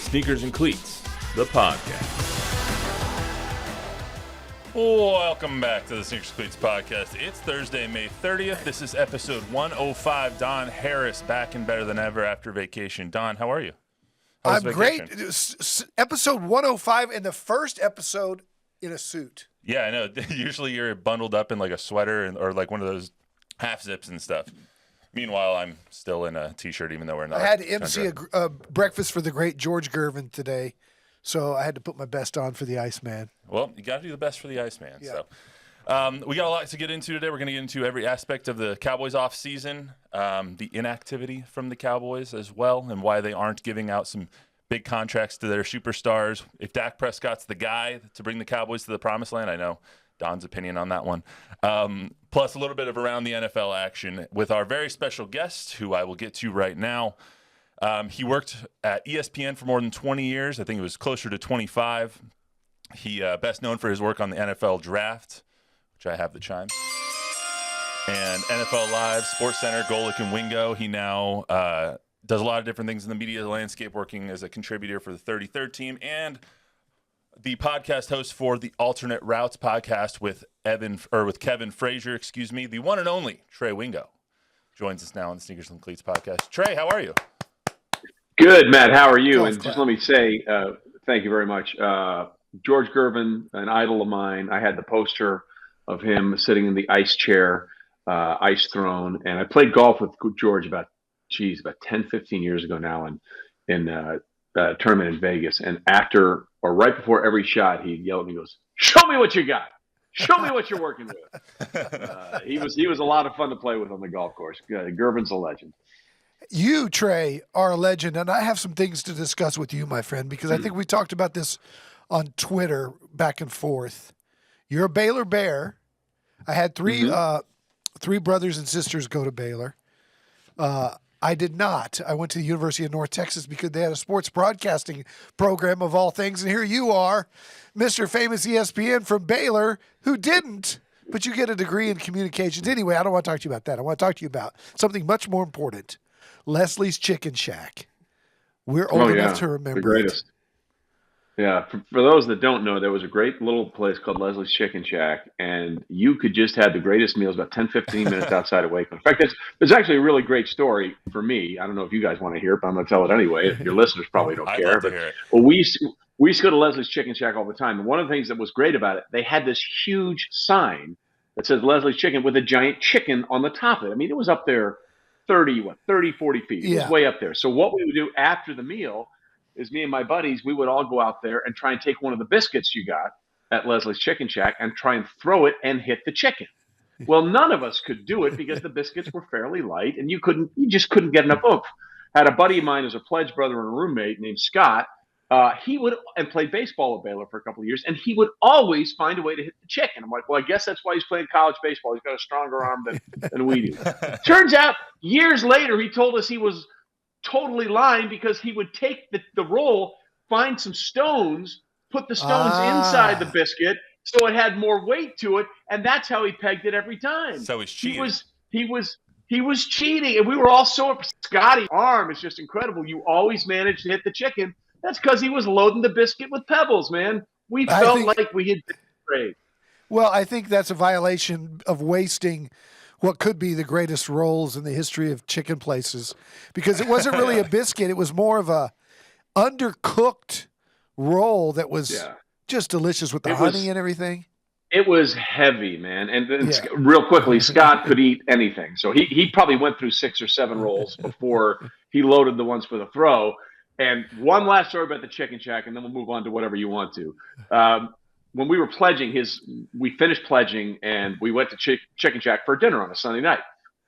Sneakers and Cleats, the podcast. Welcome back to the Sneakers and Cleats podcast. It's Thursday, May 30th. This is episode 105. Don Harris back and better than ever after vacation. Don, how are you? I'm great. Episode 105 and the first episode in a suit. Yeah, I know. Usually you're bundled up in like a sweater or like one of those half zips and stuff. Meanwhile, I'm still in a T-shirt, even though we're not. I had to MC a breakfast for the great George Gervin today, so I had to put my best on for the Iceman. Well, you got to do the best for the Iceman. Yeah. So, we got a lot to get into today. We're going to get into every aspect of the Cowboys offseason, the inactivity from the Cowboys as well, and why they aren't giving out some big contracts to their superstars. If Dak Prescott's the guy to bring the Cowboys to the promised land, I know Don's opinion on that one. Plus a little bit of around the NFL action with our very special guest, who I will get to right now. He worked at ESPN for more than 20 years. I think it was closer to 25. He best known for his work on the NFL Draft, which I have the chime, and NFL Live, Sportscenter, Golic and Wingo. He now does a lot of different things in the media landscape, working as a contributor for the 33rd team and the podcast host for the Alternate Routes podcast with Kevin Frazier, the one and only Trey Wingo joins us now on the Sneakers and Cleats podcast. Trey, how are you? Good, Matt. How are you? And just let me say, thank you very much. George Gervin, an idol of mine. I had the poster of him sitting in the ice chair, ice throne, and I played golf with George about 10, 15 years ago now in a tournament in Vegas. And after or right before every shot, he'd yell at me, he goes, "Show me what you got. Show me what you're working with." He was a lot of fun to play with on the golf course. Gervin's a legend. You, Trey, are a legend, and I have some things to discuss with you, my friend, because I think we talked about this on Twitter back and forth. You're a Baylor Bear. I had three brothers and sisters go to Baylor. I did not. I went to the University of North Texas because they had a sports broadcasting program of all things. And here you are, Mr. Famous ESPN from Baylor, who didn't, but you get a degree in communications. Anyway, I don't want to talk to you about that. I want to talk to you about something much more important, Leslie's Chicken Shack. We're old enough to remember the greatest. Yeah, for those that don't know, there was a great little place called Leslie's Chicken Shack, and you could just have the greatest meals about 10, 15 minutes outside of Waco. In fact, there's actually a really great story for me. I don't know if you guys want to hear it, but I'm going to tell it anyway. Your listeners probably don't care. But well, we used to go to Leslie's Chicken Shack all the time, and one of the things that was great about it, they had this huge sign that says Leslie's Chicken with a giant chicken on the top of it. I mean, it was up there 30, 40 feet. It was way up there. So what we would do after the meal is me and my buddies, we would all go out there and try and take one of the biscuits you got at Leslie's Chicken Shack and try and throw it and hit the chicken. Well, none of us could do it because the biscuits were fairly light and you just couldn't get enough oomph. Had a buddy of mine as a pledge brother and a roommate named Scott. He would and played baseball at Baylor for a couple of years, and he would always find a way to hit the chicken. I'm like, well, I guess that's why he's playing college baseball. He's got a stronger arm than we do. Turns out, years later, he told us he was totally lying because he would take the roll, find some stones, put the stones inside the biscuit so it had more weight to it, and that's how he pegged it every time. So he's cheating. He was cheating, and we were all so Scotty's arm is just incredible. You always managed to hit the chicken. That's because he was loading the biscuit with pebbles, man. We felt like we had been betrayed. Well, I think that's a violation of wasting what could be the greatest rolls in the history of chicken places, because it wasn't really a biscuit. It was more of a undercooked roll that was just delicious with the honey and everything. It was heavy, man. And real quickly, Scott could eat anything. So he probably went through 6 or 7 rolls before he loaded the ones for the throw. And one last story about the Chicken Shack, and then we'll move on to whatever you want to. When we were pledging, we finished pledging, and we went to Chicken Shack for dinner on a Sunday night.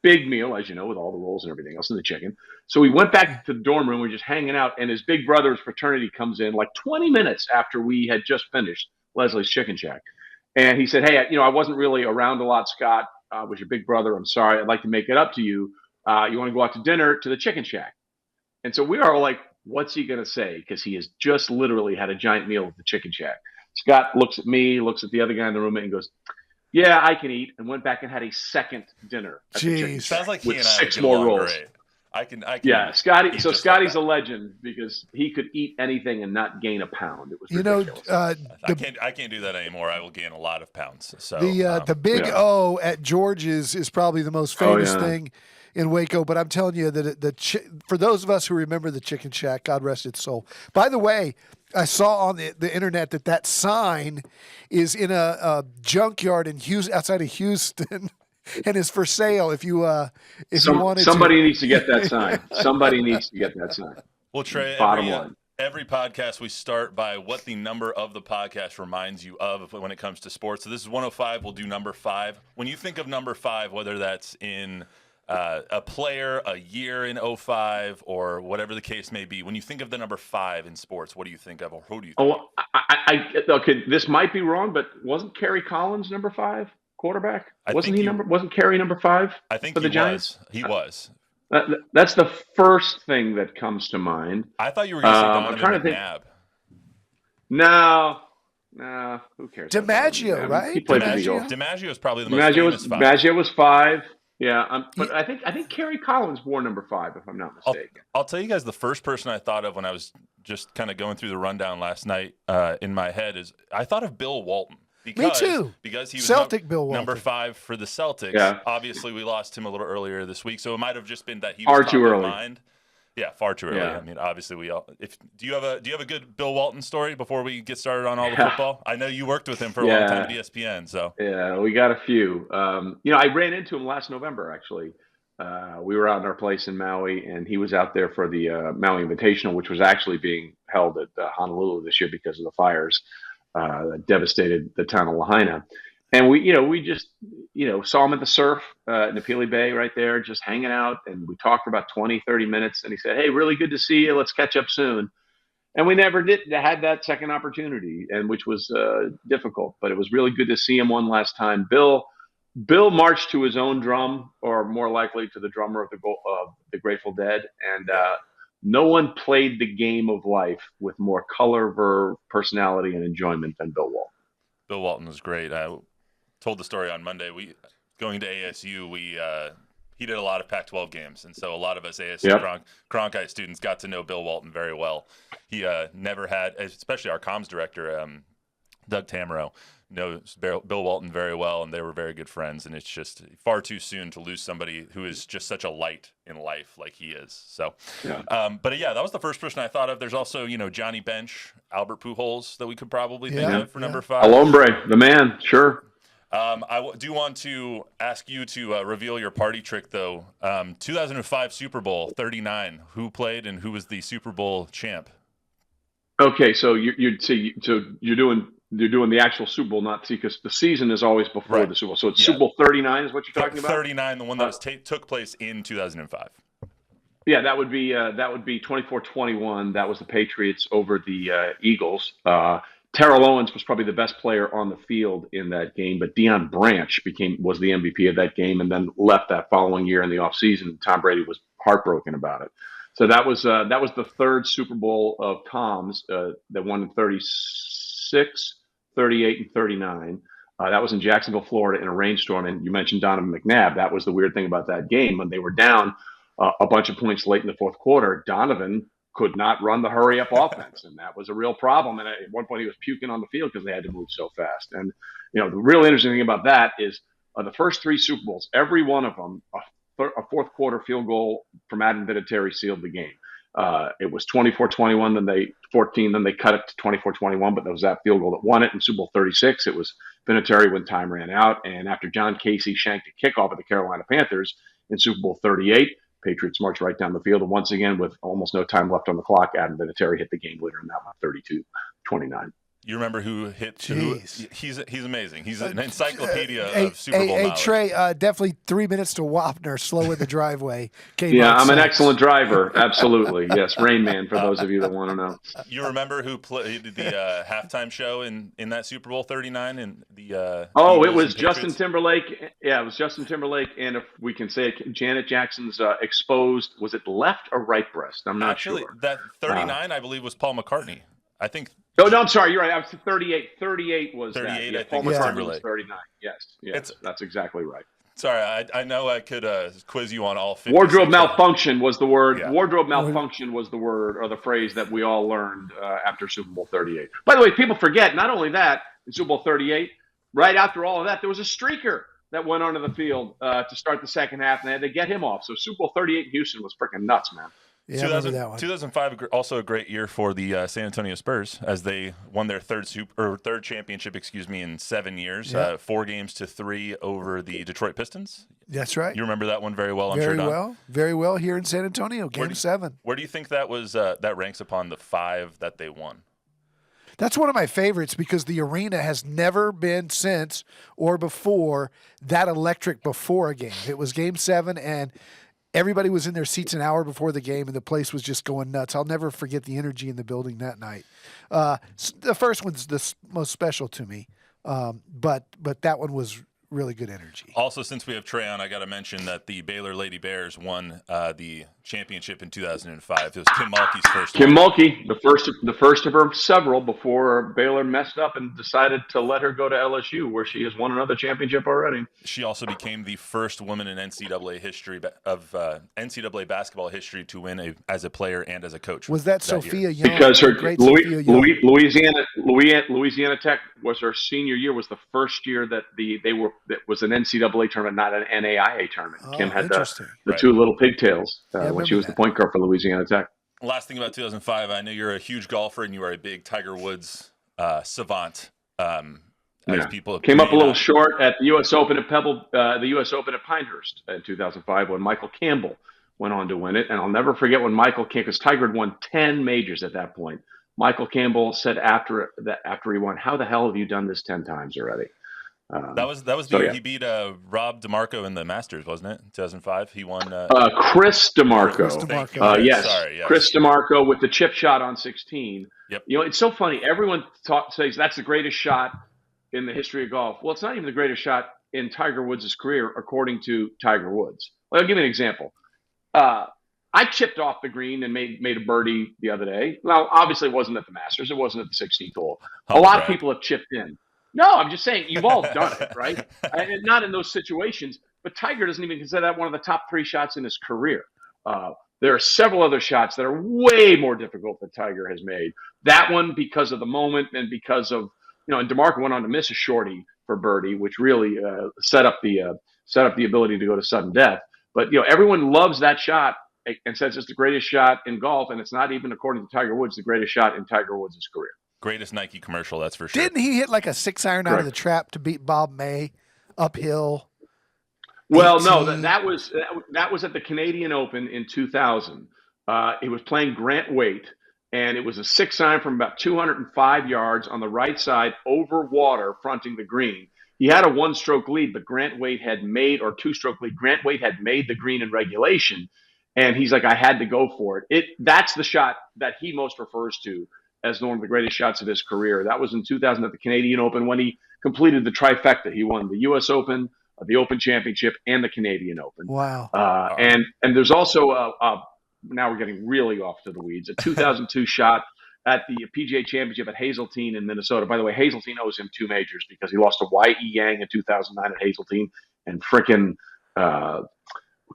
Big meal, as you know, with all the rolls and everything else and the chicken. So we went back to the dorm room. We're just hanging out, and his big brother's fraternity comes in like 20 minutes after we had just finished Leslie's Chicken Shack. And he said, "Hey, I wasn't really around a lot, Scott. I was your big brother. I'm sorry. I'd like to make it up to you. You want to go out to dinner to the Chicken Shack?" And so we are all like, what's he going to say? Because he has just literally had a giant meal at the Chicken Shack. Scott looks at me, looks at the other guy in the room, and goes, "Yeah, I can eat," and went back and had a second dinner. Jeez. Sounds like he and I 6 more rolls. Great. I can. Yeah, Scotty. eat So just like Scotty's that. a legend because he could eat anything and not gain a pound. It was You know, ridiculous. I can't do that anymore. I will gain a lot of pounds. So the big Yeah. O at George's is probably the most famous yeah. thing in Waco. But I'm telling you that for those of us who remember the Chicken Shack, God rest its soul. By the way, I saw on the internet that sign is in a junkyard in Houston, outside of Houston, and is for sale. If you wanted Somebody to. needs to get that sign. Somebody needs to get that sign. well, Trey, Bottom line. every podcast we start by what the number of the podcast reminds you of when it comes to sports. So this is 105. We'll do number 5. When you think of number 5, whether that's in a player, a year in 05, or whatever the case may be, when you think of the number 5 in sports, what do you think of, or who do you think? Oh, okay. This might be wrong, but wasn't Kerry Collins number 5 quarterback? Wasn't Kerry number 5? I think for the Giants? He was. That's the first thing that comes to mind. I thought you were going to say I'm trying Donovan to think. McNabb. No, who cares? DiMaggio, right? He played for the Eagles. DiMaggio is probably the most famous 5. DiMaggio was 5. Yeah, but I think Kerry Collins wore number 5, if I'm not mistaken. I'll tell you guys the first person I thought of when I was just kind of going through the rundown last night in my head is I thought of Bill Walton. Me too. Because he was Celtic Bill Walton. number 5 for the Celtics. Yeah. Obviously, we lost him a little earlier this week, so it might have just been that he Far was top too of early. mind. Yeah, far too early. Yeah. I mean, obviously, do you have a good Bill Walton story before we get started on all the football? I know you worked with him for a long time at ESPN, so Yeah, we got a few. I ran into him last November, actually. We were out in our place in Maui, and he was out there for the Maui Invitational, which was actually being held at Honolulu this year because of the fires that devastated the town of Lahaina. And we just saw him at the surf in the Peely Bay right there, just hanging out. And we talked for about 20, 30 minutes. And he said, "Hey, really good to see you. Let's catch up soon." And we never had that second opportunity, and which was difficult. But it was really good to see him one last time. Bill marched to his own drum, or more likely to the drummer of the Grateful Dead. And no one played the game of life with more color, verve, personality, and enjoyment than Bill Walton. Bill Walton was great. I told the story on Monday. Going to ASU, he did a lot of Pac-12 games, and so a lot of us ASU Cronkite students got to know Bill Walton very well. He never had, especially our comms director, Doug Tamaro, knows Bill Walton very well, and they were very good friends. And it's just far too soon to lose somebody who is just such a light in life like he is. So, but yeah, that was the first person I thought of. There's also Johnny Bench, Albert Pujols that we could probably think of for number 5. El Hombre, the man, sure. I do want to ask you to reveal your party trick, though. 2005 Super Bowl 39. Who played and who was the Super Bowl champ? Okay, so you're doing the actual Super Bowl, not because the season is always before the Super Bowl. So it's Super Bowl 39 is what you're talking about. 39, the one that took place in 2005. Yeah, that would be 24-21. That was the Patriots over the Eagles. Terrell Owens was probably the best player on the field in that game, but Deion Branch was the MVP of that game, and then left that following year in the offseason. Tom Brady was heartbroken about it. So that was the third Super Bowl of Tom's that won in 36, 38, and 39. That was in Jacksonville, Florida, in a rainstorm. And you mentioned Donovan McNabb. That was the weird thing about that game. When they were down a bunch of points late in the fourth quarter, Donovan could not run the hurry-up offense, and that was a real problem. And at one point, he was puking on the field because they had to move so fast. And the real interesting thing about that is the first 3 Super Bowls, every one of them, a fourth quarter field goal from Adam Vinatieri sealed the game. It was 24-21, then they cut it to 24-21, but there was that field goal that won it. In Super Bowl 36, it was Vinatieri when time ran out, and after John Casey shanked a kickoff at the Carolina Panthers in Super Bowl 38, Patriots marched right down the field, and once again, with almost no time left on the clock, Adam Vinatieri hit the game winner in that one, 32-29. You remember who hit? He's amazing. He's an encyclopedia of Super Bowl knowledge. Hey, Trey, definitely 3 minutes to Wapner, slow in the driveway. I'm an excellent driver. Absolutely. Yes, Rain Man, for those of you that want to know. You remember who played the halftime show in that Super Bowl 39? And it was Justin Timberlake. Yeah, it was Justin Timberlake. And if we can say it, Janet Jackson's exposed, was it left or right breast? I'm not sure. Actually, that 39, I believe, was Paul McCartney. I think. No, I'm sorry. You're right. I was 38. 38 was 38. that. Yeah, I think Paul was McCartney Timberlake. was 39. Yes, that's exactly right. Sorry, I know I could quiz you on all 50. Wardrobe malfunction was the word. Yeah. Wardrobe malfunction was the word or the phrase that we all learned after Super Bowl 38. By the way, people forget, not only that, in Super Bowl 38, right after all of that, there was a streaker that went onto the field to start the second half, and they had to get him off. So Super Bowl 38 in Houston was freaking nuts, man. Yeah, I remember that one. 2005, also a great year for the San Antonio Spurs as they won their third championship, in 7 years. Yeah. 4-3 over the Detroit Pistons. That's right. You remember that one very well, I'm sure, Don. Very well here in San Antonio, Game 7. Where do you think that was? That ranks upon the 5 that they won? That's one of my favorites because the arena has never been since or before that electric before a game. It was Game 7, and everybody was in their seats an hour before the game, and the place was just going nuts. I'll never forget the energy in the building that night. The first one's the most special to me, but that one was really good energy. Also, since we have Trey on, I got to mention that the Baylor Lady Bears won the championship in 2005. It was Kim Mulkey's first. Kim Mulkey, the first of her several before Baylor messed up and decided to let her go to LSU, where she has won another championship already. She also became the first woman in NCAA history of NCAA basketball history to win as a player and as a coach. Was that Sophia Young? Because her Sophia Young. Louisiana Tech was her senior year. Was the first year that it was an NCAA tournament, not an NAIA tournament. Oh, Kim had the Right. two little pigtails when she was the point guard for Louisiana Tech. Last thing about 2005, I know you're a huge golfer and you are a big Tiger Woods savant. As people came up a little short at the U.S. Open at the U.S. Open at Pinehurst in 2005 when Michael Campbell went on to win it. And I'll never forget when Michael Campbell, because Tiger had won 10 majors at that point. Michael Campbell said after he won, "How the hell have you done this 10 times already?" That was the year he beat Rob DeMarco in the Masters, wasn't it? 2005. He won. Chris DeMarco. Yes. Sorry, yes. Chris DeMarco with the chip shot on 16. Yep. It's so funny. Everyone says that's the greatest shot in the history of golf. Well, it's not even the greatest shot in Tiger Woods' career, according to Tiger Woods. I'll give you an example. I chipped off the green and made a birdie the other day. Well, obviously it wasn't at the Masters. It wasn't at the 16th hole. A lot of people have chipped in. No, I'm just saying you've all done it, right? And not in those situations. But Tiger doesn't even consider that one of the top 3 shots in his career. There are several other shots that are way more difficult that Tiger has made. That one because of the moment and because of, and DeMarco went on to miss a shorty for birdie, which really set up the ability to go to sudden death. But everyone loves that shot and says it's the greatest shot in golf, and it's not even, according to Tiger Woods, the greatest shot in Tiger Woods' career. Greatest Nike commercial, that's for sure. Didn't he hit like a 6-iron out of the trap to beat Bob May uphill? Well, 18? no, that was at the Canadian Open in 2000. He was playing Grant Waite, and it was a 6-iron from about 205 yards on the right side over water fronting the green. He had a 1-stroke lead, but Grant Waite had made, or 2-stroke lead. Grant Waite had made the green in regulation, and he's like, I had to go for it. That's the shot that he most refers to as one of the greatest shots of his career. That was in 2000 at the Canadian Open when he completed the trifecta. He won the U.S. Open, the Open Championship, and the Canadian Open. Wow. And there's also, now we're getting really off to the weeds, a 2002 shot at the PGA Championship at Hazeltine in Minnesota. By the way, Hazeltine owes him 2 majors because he lost to Y.E. Yang in 2009 at Hazeltine and frickin'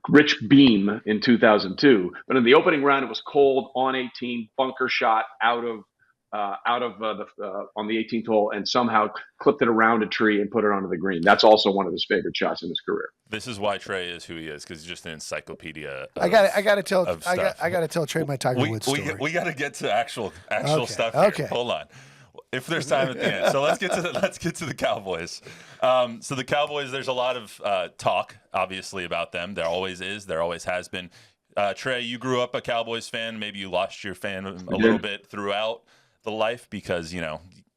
Rich Beam in 2002. But in the opening round, it was cold on 18, bunker shot on the 18th hole, and somehow clipped it around a tree and put it onto the green. That's also one of his favorite shots in his career. This is why Trey is who he is, because he's just an encyclopedia. I got to tell Trey my Tiger Woods story. We got to get to actual stuff here. Okay. Hold on. If there's time at the end. So let's get to the Cowboys. So the Cowboys, there's a lot of talk, obviously, about them. There always is. There always has been. Trey, you grew up a Cowboys fan. Maybe you lost your fan a little bit throughout the life because,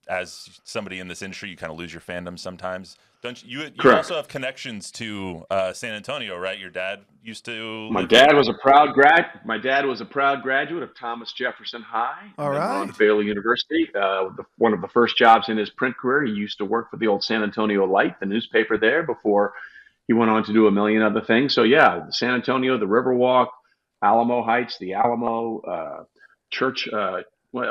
as somebody in this industry, you kind of lose your fandom sometimes. Don't you? You also have connections to San Antonio, right? Your dad used to. My dad was a proud graduate of Thomas Jefferson High. All right. On Baylor University. One of the first jobs in his print career, he used to work for the old San Antonio Light, the newspaper there, before he went on to do a million other things. So yeah, San Antonio, the Riverwalk, Alamo Heights, the Alamo Church.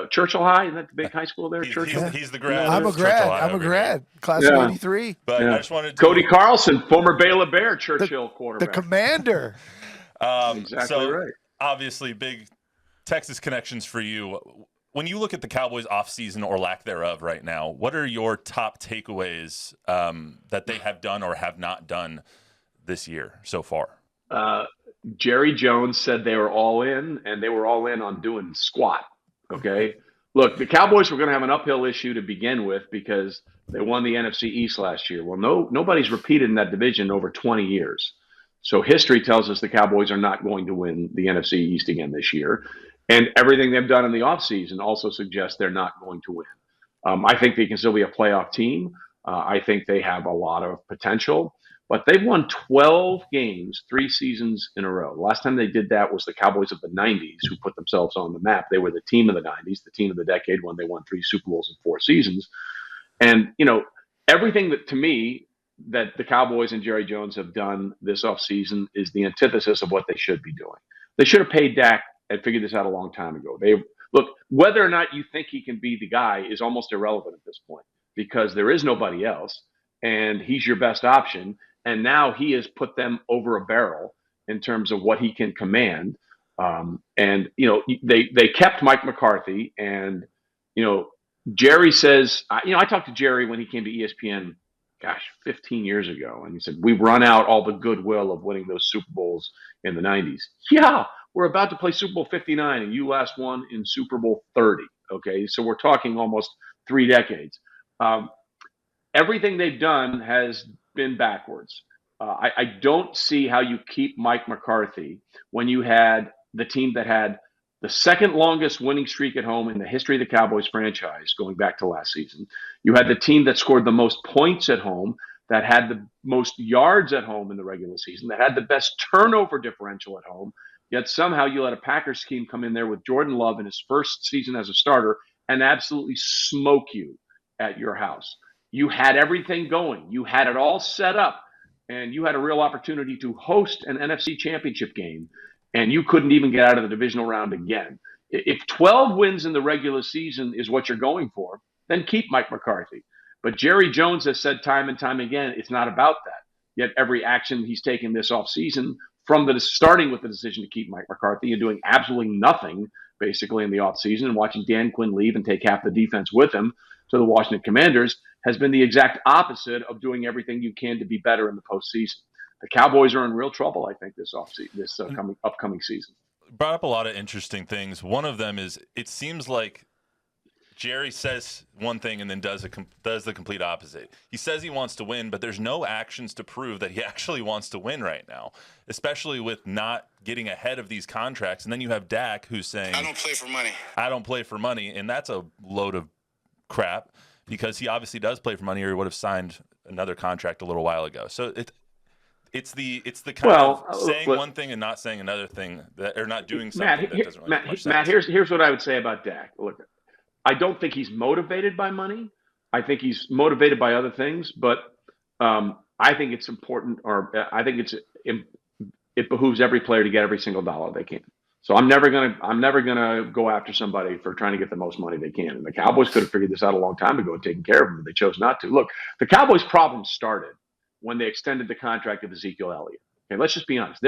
Churchill High, isn't that the big high school there? Churchill. He's the grad. I'm a of Churchill High grad. I'm a over here. grad. Class Yeah. of '83. But Yeah. I just wanted to Cody Carlson, former Baylor Bear, Churchill The quarterback. commander. Exactly so right. Obviously, big Texas connections for you. When you look at the Cowboys offseason or lack thereof right now, what are your top takeaways that they have done or have not done this year so far? Jerry Jones said they were all in, and they were all in on doing squat. Okay. Look, the Cowboys were going to have an uphill issue to begin with because they won the NFC East last year. Well, nobody's repeated in that division over 20 years. So history tells us the Cowboys are not going to win the NFC East again this year. And everything they've done in the offseason also suggests they're not going to win. I think they can still be a playoff team. I think they have a lot of potential. But they've won 12 games 3 seasons in a row. The last time they did that was the Cowboys of the 90s, who put themselves on the map. They were the team of the 90s, the team of the decade, when they won 3 Super Bowls in 4 seasons. And, everything that, to me, that the Cowboys and Jerry Jones have done this offseason is the antithesis of what they should be doing. They should have paid Dak and figured this out a long time ago. Look, whether or not you think he can be the guy is almost irrelevant at this point because there is nobody else, and he's your best option. And now he has put them over a barrel in terms of what he can command. They kept Mike McCarthy, and Jerry says, I talked to Jerry when he came to ESPN, 15 years ago, and he said, we've run out all the goodwill of winning those Super Bowls in the 90s. Yeah, we're about to play Super Bowl 59, and you last won in Super Bowl 30. Okay, so we're talking almost 3 decades. Everything they've done has been backwards. I don't see how you keep Mike McCarthy when you had the team that had the second longest winning streak at home in the history of the Cowboys franchise going back to last season. You had the team that scored the most points at home, that had the most yards at home in the regular season, that had the best turnover differential at home. Yet somehow you let a Packers team come in there with Jordan Love in his first season as a starter and absolutely smoke you at your house. You had everything going. You had it all set up, and you had a real opportunity to host an NFC championship game, and you couldn't even get out of the divisional round again. If 12 wins in the regular season is what you're going for, then keep Mike McCarthy. But Jerry Jones has said time and time again, it's not about that. Yet every action he's taken this offseason, starting with the decision to keep Mike McCarthy and doing absolutely nothing, basically, in the offseason, and watching Dan Quinn leave and take half the defense with him to the Washington Commanders, has been the exact opposite of doing everything you can to be better in the postseason. The Cowboys are in real trouble, I think, this upcoming season. Brought up a lot of interesting things. One of them is it seems like Jerry says one thing and then does the complete opposite. He says he wants to win, but there's no actions to prove that he actually wants to win right now, especially with not getting ahead of these contracts. And then you have Dak who's saying, I don't play for money. I don't play for money. And that's a load of crap because he obviously does play for money or he would have signed another contract a little while ago. So it's the kind of saying one thing and not saying another thing, or not doing something that doesn't really make much sense. Matt, here's what I would say about Dak. Look, I don't think he's motivated by money. I think he's motivated by other things, but I think it's important, or I think it behooves every player to get every single dollar they can. So I'm never gonna go after somebody for trying to get the most money they can. And the Cowboys could have figured this out a long time ago and taken care of them, but they chose not to. Look, the Cowboys' problem started when they extended the contract of Ezekiel Elliott. Okay, let's just be honest.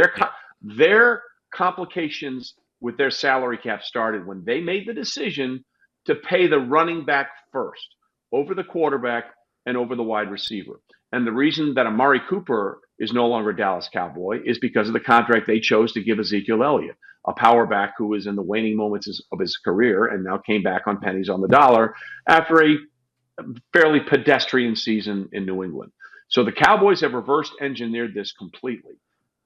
Their complications with their salary cap started when they made the decision to pay the running back first over the quarterback and over the wide receiver. And the reason that Amari Cooper is no longer a Dallas Cowboy is because of the contract they chose to give Ezekiel Elliott, a power back who was in the waning moments of his career and now came back on pennies on the dollar after a fairly pedestrian season in New England. So the Cowboys have reverse engineered this completely.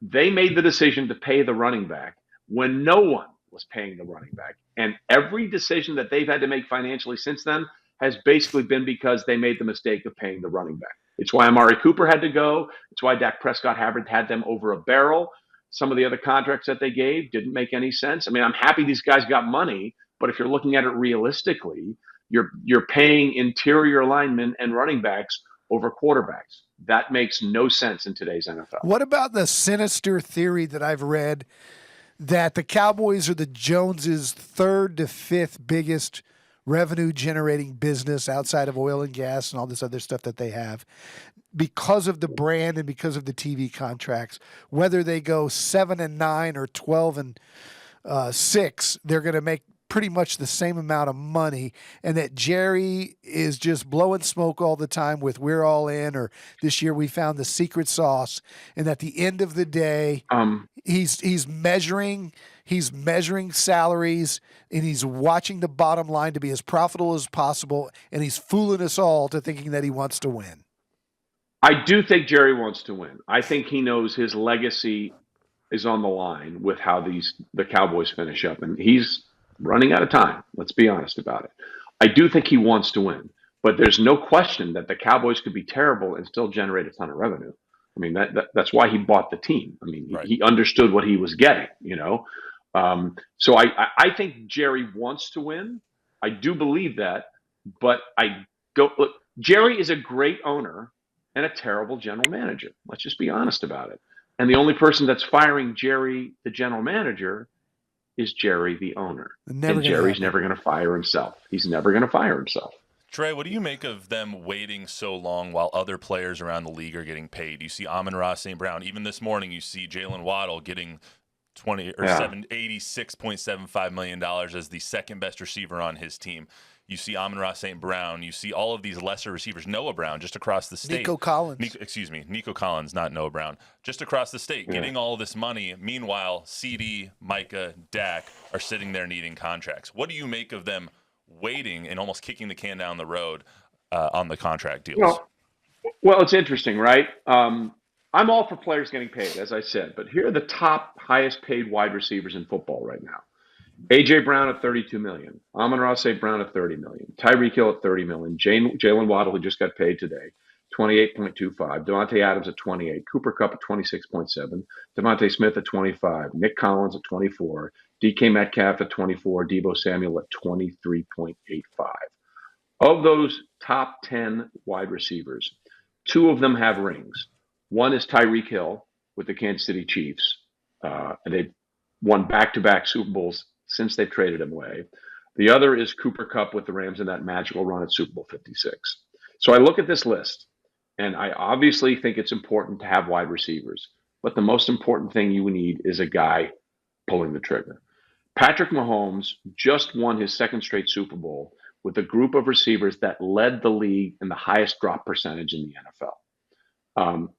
They made the decision to pay the running back when no one was paying the running back. And every decision that they've had to make financially since then has basically been because they made the mistake of paying the running back. It's why Amari Cooper had to go. It's why Dak Prescott had them over a barrel. Some of the other contracts that they gave didn't make any sense. I mean, I'm happy these guys got money, but if you're looking at it realistically, you're paying interior linemen and running backs over quarterbacks. That makes no sense in today's NFL. What about the sinister theory that I've read that the Cowboys are the Joneses' third to fifth biggest revenue-generating business outside of oil and gas and all this other stuff that they have because of the brand and because of the TV contracts. Whether they go 7-9 or 12-6, they're going to make pretty much the same amount of money, and that Jerry is just blowing smoke all the time with "we're all in" or "this year we found the secret sauce," and at the end of the day, he's measuring salaries, and he's watching the bottom line to be as profitable as possible, and he's fooling us all to thinking that he wants to win. I do think Jerry wants to win. I think he knows his legacy is on the line with how the Cowboys finish up, and he's running out of time. Let's be honest about it. I do think he wants to win, but there's no question that the Cowboys could be terrible and still generate a ton of revenue. I mean, that's why he bought the team. I mean, Right. he understood what he was getting, So I think Jerry wants to win. I do believe that, but I don't look. Jerry is a great owner and a terrible general manager. Let's just be honest about it. And the only person that's firing Jerry, the general manager, is Jerry, the owner. And Jerry's never going to fire himself. He's never going to fire himself. Trey, what do you make of them waiting so long while other players around the league are getting paid? You see Amon-Ra St. Brown. Even this morning, you see Jalen Waddle getting $86.75 million as the second best receiver on his team. You see Amon-Ra St. Brown. You see all of these lesser receivers. Noah Brown, just across the state. Nico Collins, not Noah Brown. Just across the state, getting all this money. Meanwhile, CD, Micah, Dak are sitting there needing contracts. What do you make of them waiting and almost kicking the can down the road on the contract deals? Well, it's interesting, right? I'm all for players getting paid, as I said, but here are the top highest paid wide receivers in football right now. A.J. Brown at $32 million. Amon-Ra St. Brown at $30 million. Tyreek Hill at $30 million. Jalen Waddle, who just got paid today, $28.25. Devontae Adams at $28. Cooper Kupp at $26.7. Devontae Smith at $25. Nick Collins at $24. DK Metcalf at $24. Deebo Samuel at $23.85. Of those top 10 wide receivers, 2 of them have rings. One is Tyreek Hill with the Kansas City Chiefs. And they've won back-to-back Super Bowls since they've traded him away. The other is Cooper Kupp with the Rams in that magical run at Super Bowl 56. So I look at this list, and I obviously think it's important to have wide receivers. But the most important thing you need is a guy pulling the trigger. Patrick Mahomes just won his second straight Super Bowl with a group of receivers that led the league in the highest drop percentage in the NFL.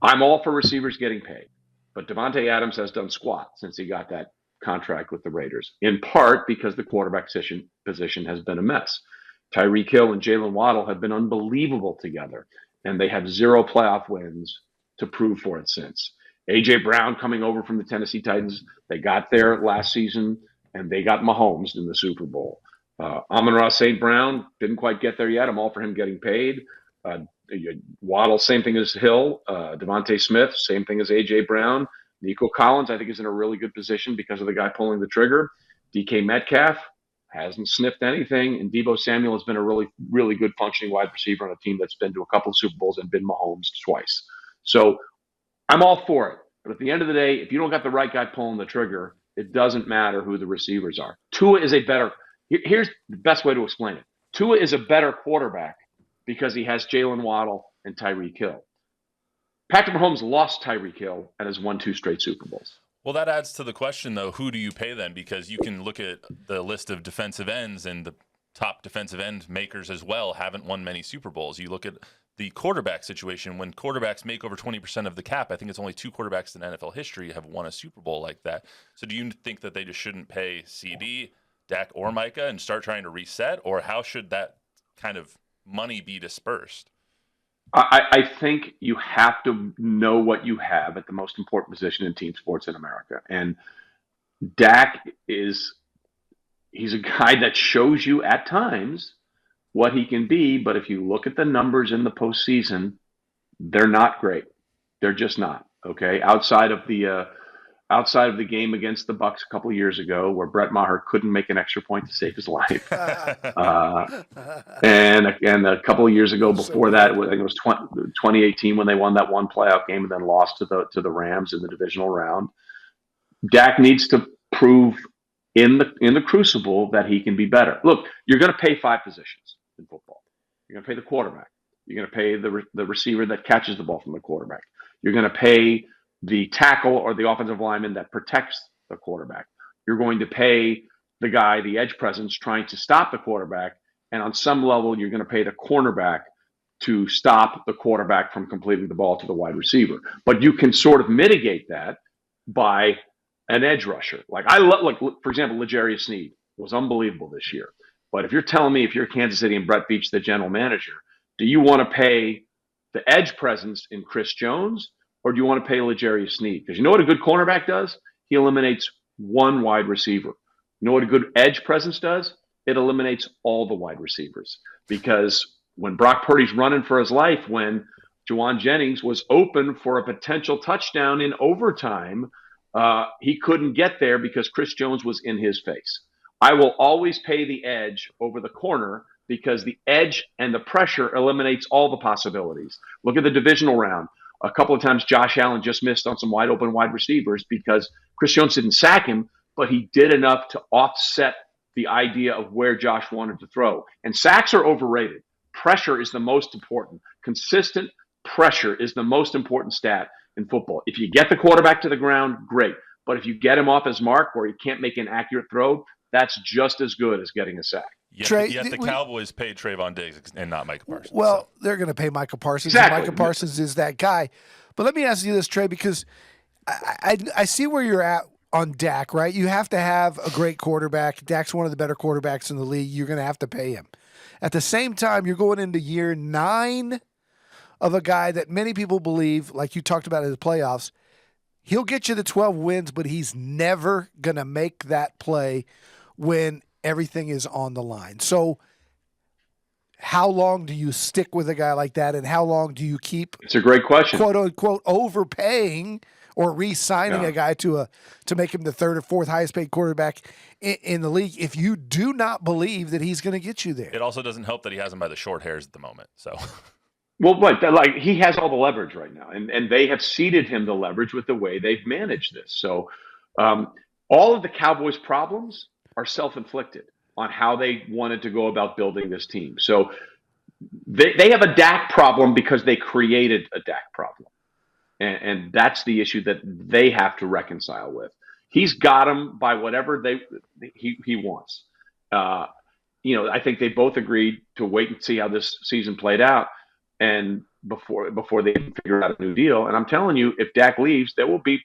I'm all for receivers getting paid, but Devontae Adams has done squat since he got that contract with the Raiders, in part because the quarterback position has been a mess. Tyreek Hill and Jalen Waddle have been unbelievable together, and they have 0 playoff wins to prove for it since. A.J. Brown coming over from the Tennessee Titans, they got there last season, and they got Mahomes in the Super Bowl. Amon-Ra St. Brown didn't quite get there yet. I'm all for him getting paid. Waddle, same thing as Hill. Devontae Smith, same thing as A.J. Brown. Nico Collins, I think, is in a really good position because of the guy pulling the trigger. DK Metcalf hasn't sniffed anything, and Deebo Samuel has been a really, really good functioning wide receiver on a team that's been to a couple of Super Bowls and been Mahomes twice. So I'm all for it. But at the end of the day, if you don't got the right guy pulling the trigger, it doesn't matter who the receivers are. Here's the best way to explain it. Tua is a better quarterback because he has Jalen Waddle and Tyreek Hill. Patrick Mahomes lost Tyreek Hill and has won 2 straight Super Bowls. Well, that adds to the question, though, who do you pay then? Because you can look at the list of defensive ends, and the top defensive end makers as well haven't won many Super Bowls. You look at the quarterback situation. When quarterbacks make over 20% of the cap, I think it's only 2 quarterbacks in NFL history have won a Super Bowl like that. So do you think that they just shouldn't pay CD, Dak, or Micah and start trying to reset? Or how should that kind of money be dispersed? I think you have to know what you have at the most important position in team sports in America. And Dak he's a guy that shows you at times what he can be. But if you look at the numbers in the postseason, they're not great. They're just not. Okay. Outside of the game against the Bucs a couple of years ago, where Brett Maher couldn't make an extra point to save his life, and a couple of years ago before that, I think it was 2018 when they won that one playoff game and then lost to the Rams in the divisional round. Dak needs to prove in the crucible that he can be better. Look, you're going to pay 5 positions in football. You're going to pay the quarterback. You're going to pay the receiver that catches the ball from the quarterback. You're going to pay the tackle or the offensive lineman that protects the quarterback. You're going to pay the guy, the edge presence, trying to stop the quarterback. And on some level, you're going to pay the cornerback to stop the quarterback from completing the ball to the wide receiver. But you can sort of mitigate that by an edge rusher. Like for example, L'Jarius Sneed was unbelievable this year. But if you're telling me, if you're Kansas City and Brett Veach, the general manager, do you want to pay the edge presence in Chris Jones, or do you want to pay L'Jarius Sneed? Because you know what a good cornerback does? He eliminates one wide receiver. You know what a good edge presence does? It eliminates all the wide receivers. Because when Brock Purdy's running for his life, when Juwan Jennings was open for a potential touchdown in overtime, he couldn't get there because Chris Jones was in his face. I will always pay the edge over the corner because the edge and the pressure eliminates all the possibilities. Look at the divisional round. A couple of times Josh Allen just missed on some wide open wide receivers because Chris Jones didn't sack him, but he did enough to offset the idea of where Josh wanted to throw. And sacks are overrated. Pressure is the most important. Consistent pressure is the most important stat in football. If you get the quarterback to the ground, great. But if you get him off his mark where he can't make an accurate throw, that's just as good as getting a sack. Yet the Cowboys paid Trayvon Diggs and not Micah Parsons. Well, they're going to pay Micah Parsons. Exactly. And Micah Parsons is that guy. But let me ask you this, Trey, because I see where you're at on Dak, right? You have to have a great quarterback. Dak's one of the better quarterbacks in the league. You're going to have to pay him. At the same time, you're going into year 9 of a guy that many people believe, like you talked about in the playoffs, he'll get you the 12 wins, but he's never going to make that play when everything is on the line. So how long do you stick with a guy like that, and how long do you keep It's a great question. quote unquote overpaying or re-signing a guy to make him the 3rd or 4th highest paid quarterback in the league if you do not believe that he's going to get you there? It also doesn't help that he has him by the short hairs at the moment. So, well, like he has all the leverage right now, and they have ceded him the leverage with the way they've managed this. So, all of the Cowboys' problems are self-inflicted on how they wanted to go about building this team. So, they have a Dak problem because they created a Dak problem. And that's the issue that they have to reconcile with. He's got him by whatever he wants. I think they both agreed to wait and see how this season played out, and before they figure out a new deal. And I'm telling you, if Dak leaves, there will be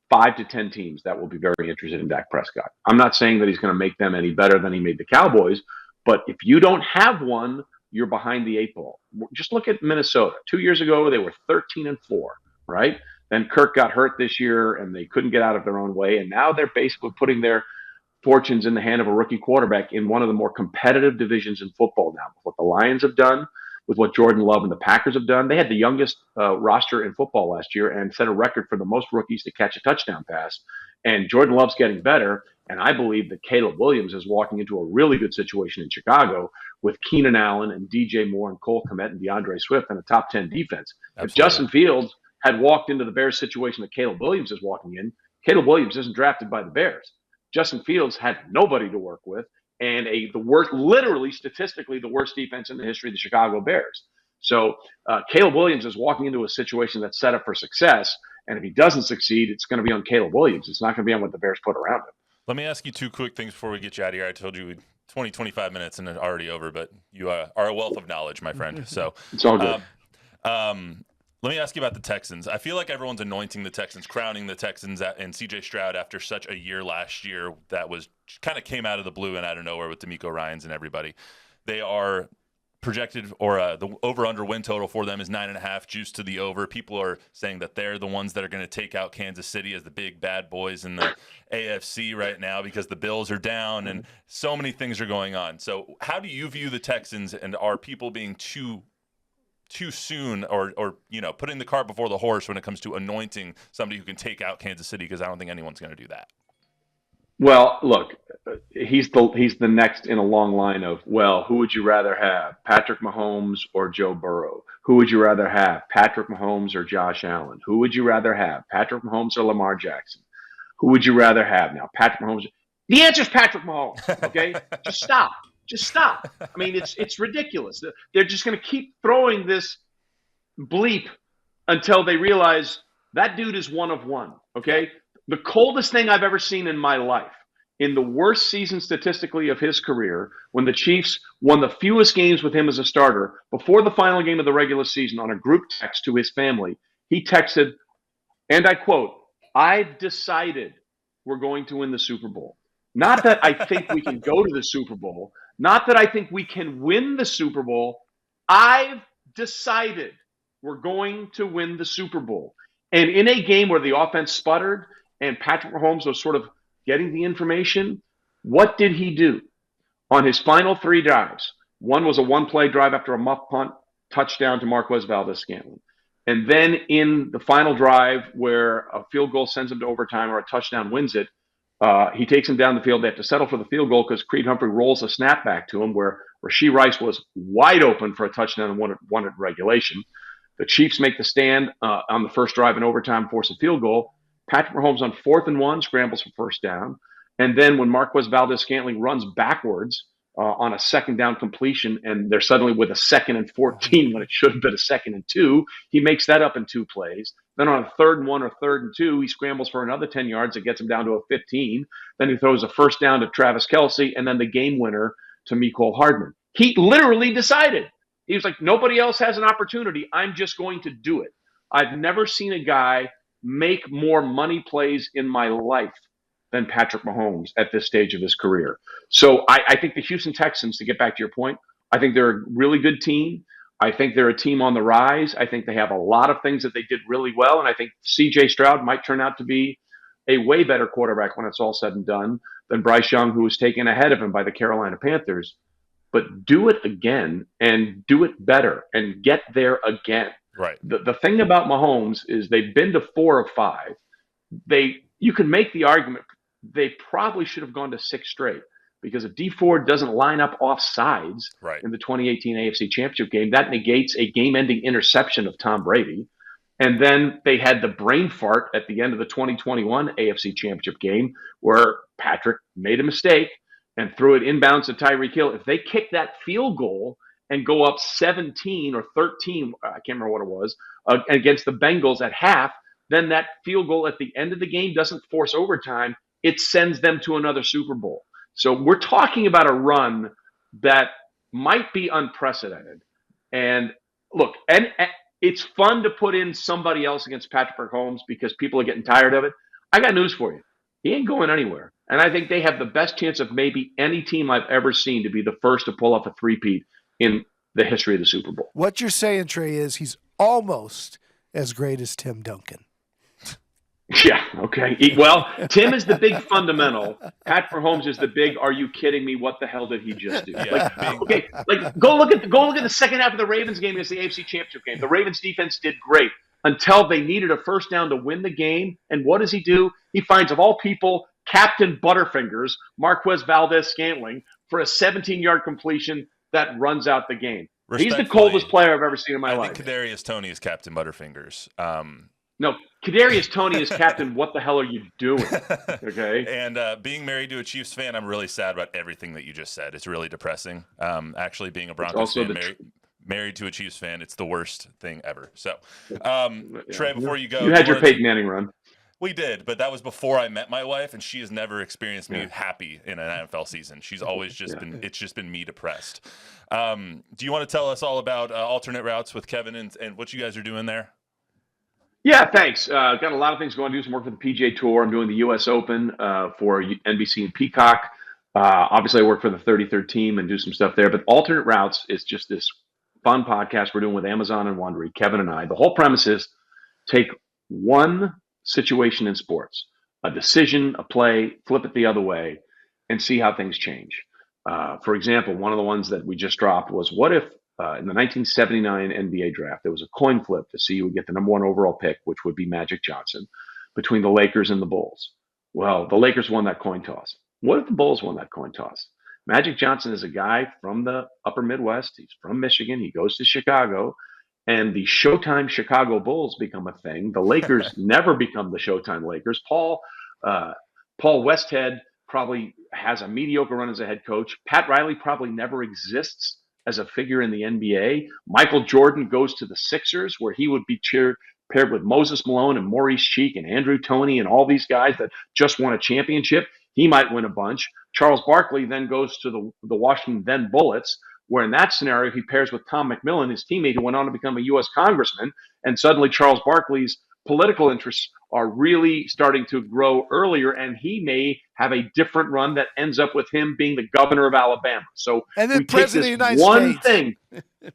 5 to 10 teams that will be very interested in Dak Prescott. I'm not saying that he's going to make them any better than he made the Cowboys, but if you don't have one, you're behind the 8 ball. Just look at Minnesota. 2 years ago, they were 13-4. Right? Then Kirk got hurt this year and they couldn't get out of their own way. And now they're basically putting their fortunes in the hand of a rookie quarterback in one of the more competitive divisions in football now. With what the Lions have done, with what Jordan Love and the Packers have done. They had the youngest roster in football last year and set a record for the most rookies to catch a touchdown pass. And Jordan Love's getting better. And I believe that Caleb Williams is walking into a really good situation in Chicago with Keenan Allen and DJ Moore and Cole Kmet and DeAndre Swift and a top 10 defense. Absolutely. If Justin Fields had walked into the Bears situation that Caleb Williams is walking in, Caleb Williams isn't drafted by the Bears. Justin Fields had nobody to work with and literally statistically the worst defense in the history of the Chicago Bears. So Caleb Williams is walking into a situation that's set up for success. And if he doesn't succeed, it's going to be on Caleb Williams. It's not going to be on what the Bears put around him. Let me ask you 2 quick things before we get you out of here. I told you 20, 25 minutes and it's already over, but you are a wealth of knowledge, my friend. So it's all good. Let me ask you about the Texans. I feel like everyone's anointing the Texans, crowning the Texans and C.J. Stroud after such a year last year that was kind of came out of the blue and out of nowhere with D'Amico Ryans and everybody. They are projected, or the over-under win total for them is 9.5, juice to the over. People are saying that they're the ones that are going to take out Kansas City as the big bad boys in the AFC right now because the Bills are down and so many things are going on. So how do you view the Texans, and are people being too soon or putting the cart before the horse when it comes to anointing somebody who can take out Kansas City? Because I don't think anyone's going to do that. Well, look, he's the next in a long line of, who would you rather have, Patrick Mahomes or Joe Burrow? Who would you rather have, Patrick Mahomes or Josh Allen? Who would you rather have, Patrick Mahomes or Lamar Jackson? Who would you rather have now? Patrick Mahomes? The answer is Patrick Mahomes. Okay, just stop. Just stop. I mean, it's ridiculous. They're just going to keep throwing this bleep until they realize that dude is one of one. Okay, the coldest thing I've ever seen in my life. In the worst season statistically of his career, when the Chiefs won the fewest games with him as a starter, before the final game of the regular season, on a group text to his family, he texted, and I quote, "I've decided we're going to win the Super Bowl. Not that I think we can go to the Super Bowl, not that I think we can win the Super Bowl. I've decided we're going to win the Super Bowl." And in a game where the offense sputtered and Patrick Mahomes was sort of getting the information, what did he do? On his final 3 drives, one was a one-play drive after a muff punt, touchdown to Marquez Valdez-Scantling. And then in the final drive where a field goal sends him to overtime or a touchdown wins it, he takes him down the field. They have to settle for the field goal because Creed Humphrey rolls a snap back to him where Rashee Rice was wide open for a touchdown and won at regulation. The Chiefs make the stand on the first drive in overtime, force a field goal. Patrick Mahomes on 4th and 1 scrambles for first down. And then when Marquez Valdez-Scantling runs backwards on a second down completion, and they're suddenly with a 2nd and 14 when it should have been a 2nd and 2, he makes that up in 2 plays. Then on a 3rd and 1 or 3rd and 2, he scrambles for another 10 yards. It gets him down to a 15. Then he throws a first down to Travis Kelce, and then the game winner to Mecole Hardman. He literally decided. He was like, nobody else has an opportunity. I'm just going to do it. I've never seen a guy make more money plays in my life than Patrick Mahomes at this stage of his career. So I think the Houston Texans, to get back to your point, I think they're a really good team. I think they're a team on the rise. I think they have a lot of things that they did really well. And I think C.J. Stroud might turn out to be a way better quarterback when it's all said and done than Bryce Young, who was taken ahead of him by the Carolina Panthers. But do it again and do it better and get there again. Right. The thing about Mahomes is they've been to 4 of 5. You can make the argument they probably should have gone to 6 straight, because if Dee Ford doesn't line up off sides in the 2018 AFC Championship game, that negates a game-ending interception of Tom Brady. And then they had the brain fart at the end of the 2021 AFC Championship game where Patrick made a mistake and threw it inbounds to Tyreek Hill. If they kick that field goal and go up 17 or 13, I can't remember what it was, against the Bengals at half, then that field goal at the end of the game doesn't force overtime. It sends them to another Super Bowl. So we're talking about a run that might be unprecedented. And look, and it's fun to put in somebody else against Patrick Mahomes because people are getting tired of it. I got news for you. He ain't going anywhere. And I think they have the best chance of maybe any team I've ever seen to be the first to pull off a three-peat in the history of the Super Bowl. What you're saying, Trey, is he's almost as great as Tim Duncan. Yeah, okay. Well, Tim is the big fundamental. Pat Mahomes is the big, are you kidding me? What the hell did he just do? Go look at the second half of the Ravens game against the AFC Championship game. The Ravens defense did great until they needed a first down to win the game. And what does he do? He finds, of all people, Captain Butterfingers, Marquez Valdez-Scantling, for a 17-yard completion that runs out the game. He's the coldest player I've ever seen in my life. I think Kadarius Toney is Captain Butterfingers. No, Kadarius Toney is Captain. What the hell are you doing? Okay. And being married to a Chiefs fan, I'm really sad about everything that you just said. It's really depressing. Actually, being a Broncos fan, married to a Chiefs fan, it's the worst thing ever. So, Trey, before you go, you had your Peyton Manning run. We did, but that was before I met my wife, and she has never experienced me happy in an NFL season. She's always it's just been me depressed. Do you want to tell us all about alternate routes with Kevin and what you guys are doing there? Yeah, thanks. Got a lot of things going. Do some work for the PGA Tour. I'm doing the U.S. Open for NBC and Peacock. Obviously, I work for the 33rd team and do some stuff there. But Alternate Routes is just this fun podcast we're doing with Amazon and Wondery, Kevin and I. The whole premise is take one situation in sports, a decision, a play, flip it the other way, and see how things change. For example, one of the ones that we just dropped was, what if in the 1979 NBA draft, there was a coin flip to see who would get the number 1 overall pick, which would be Magic Johnson, between the Lakers and the Bulls. Well, the Lakers won that coin toss. What if the Bulls won that coin toss? Magic Johnson is a guy from the upper Midwest. He's from Michigan. He goes to Chicago, and the Showtime Chicago Bulls become a thing. The Lakers never become the Showtime Lakers. Paul Paul Westhead probably has a mediocre run as a head coach. Pat Riley probably never exists as a figure in the NBA. Michael Jordan goes to the Sixers, where he would be paired with Moses Malone and Maurice Cheek and Andrew Toney and all these guys that just won a championship. He might win a bunch. Charles Barkley then goes to the Washington then Bullets, where in that scenario he pairs with Tom McMillan, his teammate who went on to become a U.S. congressman, and suddenly Charles Barkley's political interests are really starting to grow earlier, and he may have a different run that ends up with him being the governor of Alabama. So and then we take this one thing.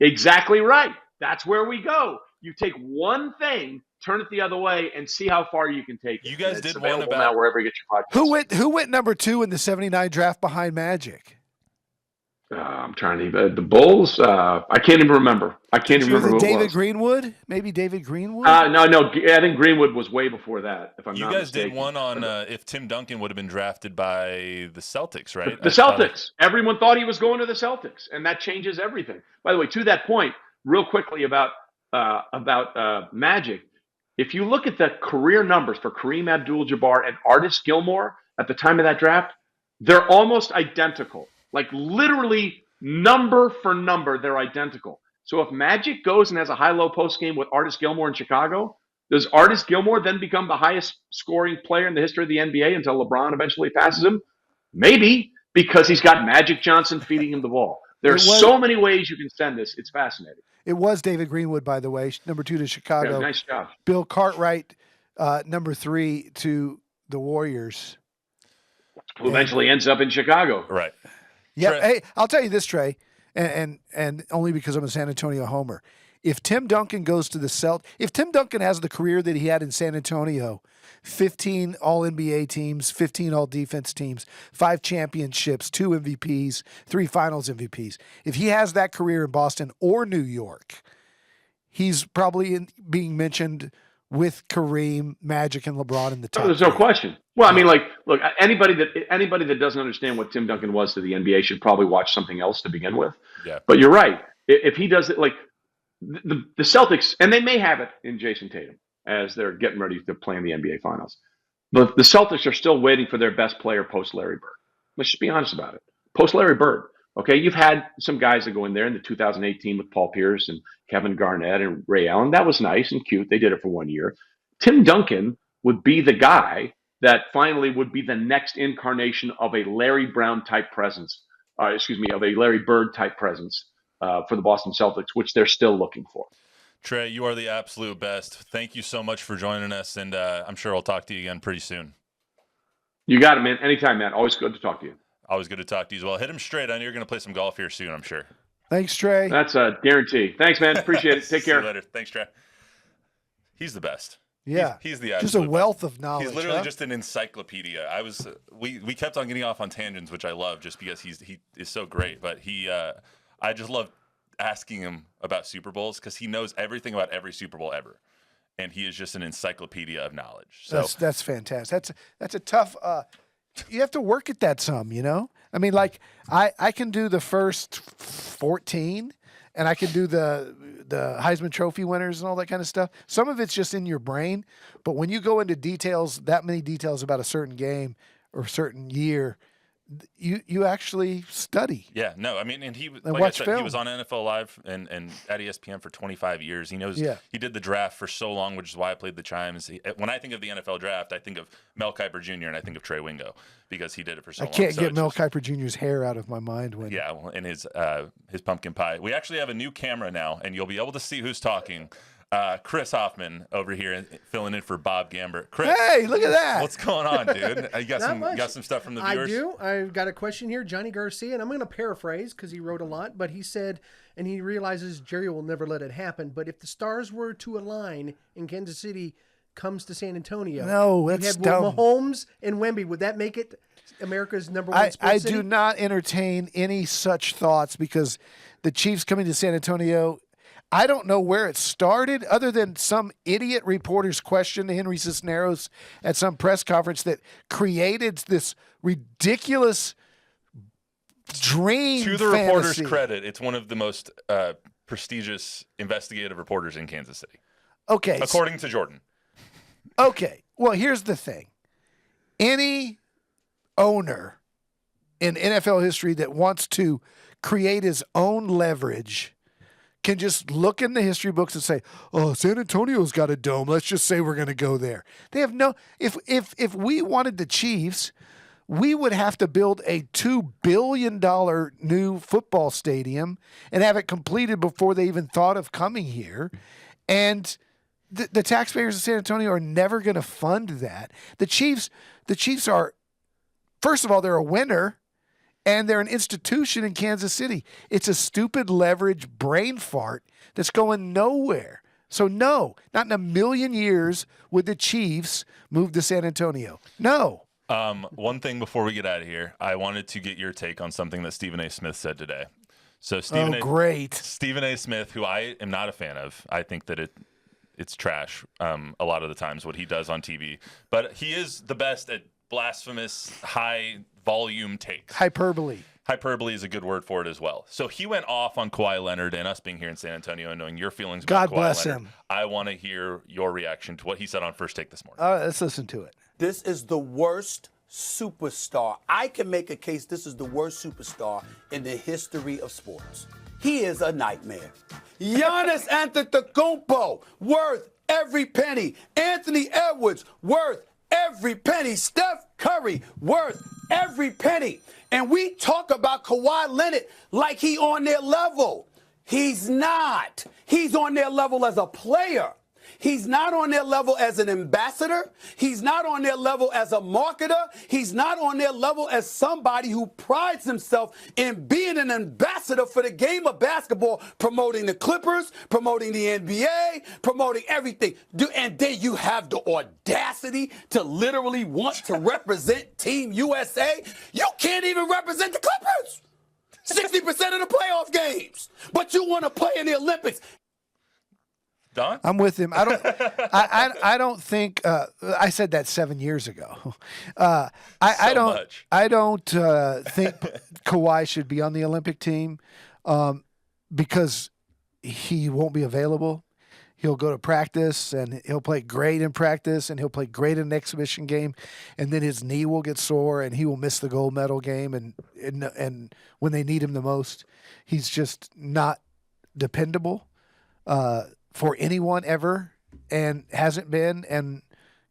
Exactly right. That's where we go. You take one thing, turn it the other way, and see how far you can take it. You guys did one about now wherever you get your podcast. Who went number 2 in the '79 draft behind Magic? I'm trying to the Bulls. I can't even remember. I can't even remember who David it was. Greenwood? Maybe David Greenwood? No. I think Greenwood was way before that. If I'm not mistaken. You guys did one on if Tim Duncan would have been drafted by the Celtics, right? The Celtics. Everyone thought he was going to the Celtics, and that changes everything. By the way, to that point, real quickly about Magic. If you look at the career numbers for Kareem Abdul-Jabbar and Artis Gilmore at the time of that draft, they're almost identical. Like literally number for number, they're identical. So if Magic goes and has a high-low post game with Artis Gilmore in Chicago, does Artis Gilmore then become the highest scoring player in the history of the NBA until LeBron eventually passes him? Maybe, because he's got Magic Johnson feeding him the ball. There are so many ways you can send this. It's fascinating. It was David Greenwood, by the way, number 2 to Chicago. Yeah, nice job. Bill Cartwright, number 3 to the Warriors. Who eventually ends up in Chicago. Right. Yeah. Hey, I'll tell you this, Trey, and only because I'm a San Antonio homer. If Tim Duncan goes to the Celtics, if Tim Duncan has the career that he had in San Antonio, 15 All-NBA teams, 15 All-Defense teams, 5 championships, 2 MVPs, 3 Finals MVPs. If he has that career in Boston or New York, he's probably being mentioned with Kareem, Magic, and LeBron in the top. There's no question. Well, I mean, look, anybody that doesn't understand what Tim Duncan was to the NBA should probably watch something else to begin with. Yeah. But you're right. If he does it, like the Celtics, and they may have it in Jason Tatum as they're getting ready to play in the NBA Finals, but the Celtics are still waiting for their best player post Larry Bird. Let's just be honest about it. Post Larry Bird. Okay, you've had some guys that go in there in the 2018 with Paul Pierce and Kevin Garnett and Ray Allen. That was nice and cute. They did it for 1 year. Tim Duncan would be the guy that finally would be the next incarnation of a Larry Brown type presence. Of a Larry Bird type presence for the Boston Celtics, which they're still looking for. Trey, you are the absolute best. Thank you so much for joining us, and I'm sure I'll talk to you again pretty soon. You got it, man. Anytime, man. Always good to talk to you. Always good to talk to you as well. Hit him straight. I know you're going to play some golf here soon, I'm sure. Thanks, Trey. That's a guarantee. Thanks, man. Appreciate it. Take care. See you later. Thanks, Trey. He's the best. Yeah. He's the just a wealth of knowledge. He's literally just an encyclopedia. We kept on getting off on tangents, which I love just because he is so great. But I just love asking him about Super Bowls because he knows everything about every Super Bowl ever. And he is just an encyclopedia of knowledge. So that's fantastic. That's a tough you have to work at that some, you know? I mean, like I can do the first 14 and I can do the Heisman Trophy winners and all that kind of stuff. Some of it's just in your brain, but when you go into details, that many details about a certain game or a certain year, you actually study. Yeah, no, I mean, and he And like watch I said, film. he was on NFL Live and at ESPN for 25 years. He knows he did the draft for so long, which is why I played the chimes. When I think of the NFL draft, I think of Mel Kiper Jr. and I think of Trey Wingo because he did it for so long. I can't So get it's Mel just- Kiper Jr.'s hair out of my mind when and his pumpkin pie. We actually have a new camera now, and you'll be able to see who's talking. Chris Hoffman over here filling in for Bob Gambert. Chris, Hey, look at that. what's going on, dude? You got Not some much. stuff from the I viewers? do. I've got a question here. Johnny Garcia, and I'm going to paraphrase because he wrote a lot, but he said, and he realizes Jerry will never let it happen, but if the stars were to align and Kansas City comes to San Antonio, No, you that's have dumb. Mahomes and Wemby, would that make it America's number one sports I city? do not entertain any such thoughts because the Chiefs coming to San Antonio, I don't know where it started other than some idiot reporter's question to Henry Cisneros at some press conference that created this ridiculous dream To the reporter's fantasy. credit, it's one of the most prestigious investigative reporters in Kansas City, Okay. according to Jordan. Okay. Well, here's the thing. Any owner in NFL history that wants to create his own leverage can just look in the history books and say, "Oh, San Antonio's got a dome. Let's just say we're going to go there." They have no. If we wanted the Chiefs, we would have to build a $2 billion new football stadium and have it completed before they even thought of coming here. And the taxpayers of San Antonio are never going to fund that. The Chiefs are, first of all, they're a winner, and they're an institution in Kansas City. It's a stupid leverage brain fart that's going nowhere. So no, not in a million years would the Chiefs move to San Antonio. No. One thing before we get out of here, I wanted to get your take on something that Stephen A. Smith said today. So great. Stephen A. Smith, who I am not a fan of. I think that it's trash a lot of the times what he does on TV. But he is the best at blasphemous, high-volume takes. Hyperbole. Hyperbole is a good word for it as well. So he went off on Kawhi Leonard and us being here in San Antonio and knowing your feelings about God bless Kawhi Leonard. him. I want to hear your reaction to what he said on First Take this morning. All right, let's listen to it. This is the worst superstar. I can make a case this is the worst superstar in the history of sports. He is a nightmare. Giannis Antetokounmpo, worth every penny. Anthony Edwards, worth every penny. Steph Curry, worth every penny. And we talk about Kawhi Leonard like he on their level. He's not. He's on their level as a player. He's not on their level as an ambassador. He's not on their level as a marketer. He's not on their level as somebody who prides himself in being an ambassador for the game of basketball, promoting the Clippers, promoting the NBA, promoting everything. And then you have the audacity to literally want to represent Team USA. You can't even represent the Clippers. 60% of the playoff games. But you want to play in the Olympics. Don? I'm with him. I don't think I said that 7 years ago. I don't think Kawhi should be on the Olympic team because he won't be available. He'll go to practice and he'll play great in practice and he'll play great in an exhibition game, and then his knee will get sore and he will miss the gold medal game and when they need him the most, he's just not dependable. For anyone ever, and hasn't been, and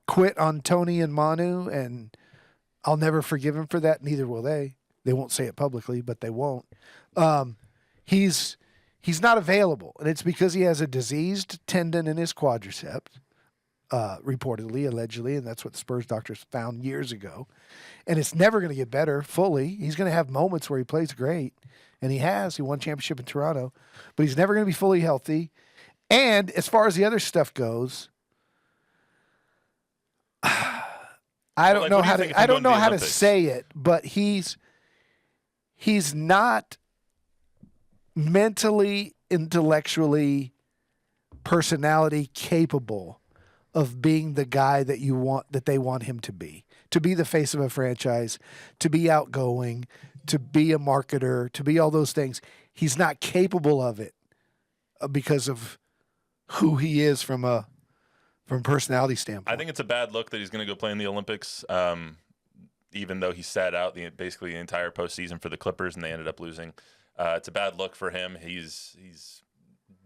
quit on Tony and Manu, and I'll never forgive him for that. Neither will they. They won't say it publicly, but they won't. He's not available, and it's because he has a diseased tendon in his quadriceps, reportedly, allegedly, and that's what the Spurs doctors found years ago. And it's never going to get better fully. He's going to have moments where he plays great, and he has. He won a championship in Toronto, but he's never going to be fully healthy. And as far as the other stuff goes, I don't know how to say it, but he's not mentally, intellectually, personality capable of being the guy that they want him to be the face of a franchise, to be outgoing, to be a marketer, to be all those things. He's not capable of it because of who he is from a personality standpoint. I think it's a bad look that he's going to go play in the Olympics, even though he sat out basically the entire postseason for the Clippers and they ended up losing. It's a bad look for him. He's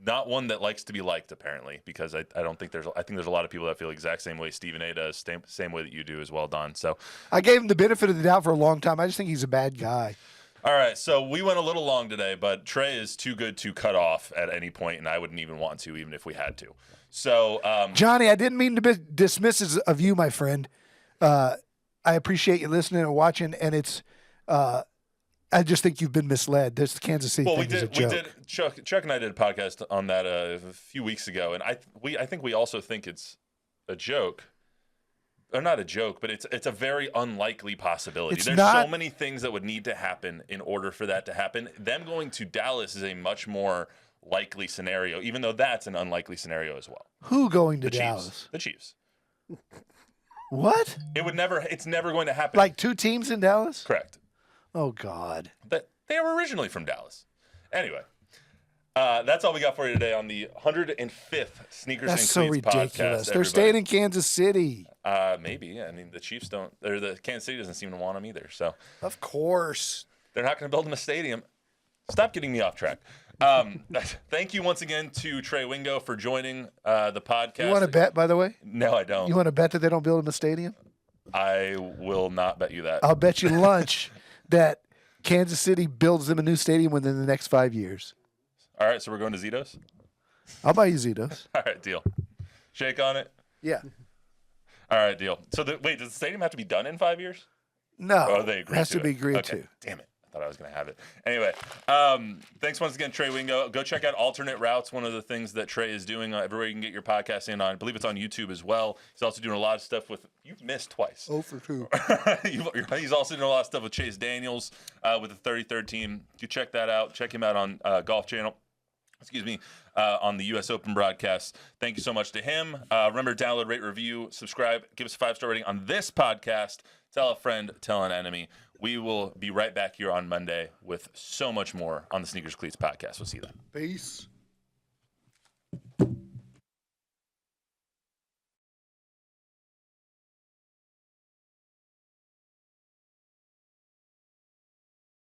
not one that likes to be liked, apparently, because I think there's a lot of people that feel the exact same way Stephen A. does, same way that you do as well, Don. So I gave him the benefit of the doubt for a long time. I just think he's a bad guy. All right, so we went a little long today, but Trey is too good to cut off at any point, and I wouldn't even want to, even if we had to. So, Johnny, I didn't mean to be dismissive of you, my friend. I appreciate you listening and watching, and it's I just think you've been misled. This Kansas City thing is a joke. Chuck and I did a podcast on that a few weeks ago, and I think we also think it's a joke. Or not a joke, but it's a very unlikely possibility. There's so many things that would need to happen in order for that to happen. Them going to Dallas is a much more likely scenario, even though that's an unlikely scenario as well. Who going to Dallas? The Chiefs. What? It's never going to happen. Like two teams in Dallas? Correct. Oh, God. But they were originally from Dallas. Anyway, That's all we got for you today on the 105th Sneakers That's and so Cleats ridiculous. podcast. They're everybody. staying in Kansas City. Maybe. I mean, the Chiefs don't, or the Kansas City doesn't seem to want them either. So Of course. they're not going to build them a stadium. Stop getting me off track. Thank you once again to Trey Wingo for joining the podcast. You want to bet, by the way? No, I don't. You want to bet that they don't build him a stadium? I will not bet you that. I'll bet you lunch that Kansas City builds them a new stadium within the next 5 years. All right, so we're going to Zito's? I'll buy you Zito's. All right, deal. Shake on it? Yeah. All right, deal. So, wait, does the stadium have to be done in 5 years? No. Oh, they it agreed has to to be it. agreed Okay. to. Damn it. I thought I was going to have it. Anyway, thanks once again, Trey Wingo. Go check out Alternate Routes, one of the things that Trey is doing everywhere you can get your podcast in on. I believe it's on YouTube as well. He's also doing a lot of stuff with – you've missed twice. 0 for 2. He's also doing a lot of stuff with Chase Daniels with the 33rd team. You check that out. Check him out on Golf Channel. On the U.S. Open broadcast. Thank you so much to him. Remember, download, rate, review, subscribe, give us a 5-star rating on this podcast. Tell a friend, tell an enemy. We will be right back here on Monday with so much more on the Sneakers Cleats podcast. We'll see you then. Peace.